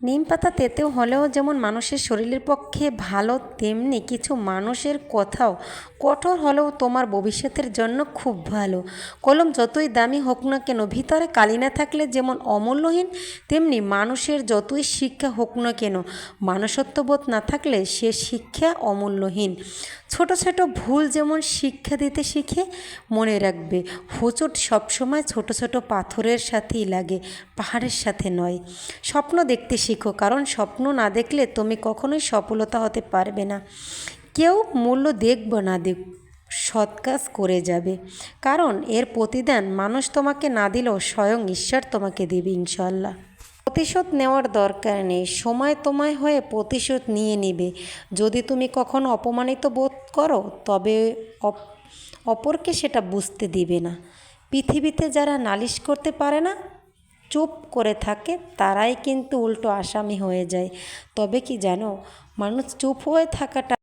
নিম পাতা তেতো হলেও যেমন মানুষের শরীরের পক্ষে ভালো, তেমনি কিছু মানুষের কথাও কঠোর হলেও তোমার ভবিষ্যতের জন্য খুব ভালো। কলম যতই দামি হোক না কেন, ভিতরে কালি না থাকলে যেমন অমূল্যহীন, তেমনি মানুষের যতই শিক্ষা হোক না কেন, মানুষত্ববোধ না থাকলে সে শিক্ষা অমূল্যহীন। ছোট ছোট ভুল যেমন শিক্ষা দিতে শিখে, মনে রাখবে হোঁচট সবসময় ছোট ছোট পাথরের সাথেই লাগে, পাহাড়ের সাথে নয়। স্বপ্ন দেখতে শিখো, কারণ স্বপ্ন না দেখলে তুমি কখনোই সফলতা হতে পারবে না। কেউ মূল্য দেখব না দেখ, সৎ কাজ করে যাবে, কারণ এর প্রতিদান মানুষ তোমাকে না দিলেও স্বয়ং ঈশ্বর তোমাকে দেবে ইনশাল্লাহ। প্রতিশোধ নেওয়ার দরকার নেই, সময় তোমায় হয়ে প্রতিশোধ নিয়ে নেবে। যদি তুমি কখনো অপমানিত বোধ করো, তবে অপরকে সেটা বুঝতে দিবে না। পৃথিবীতে যারা নালিশ করতে পারে না, চুপ করে থাকে, তারাই কিন্তু উল্টো আসামি হয়ে যায়। তবে কি জানো, মানুষ চুপ হয়ে থাকাটা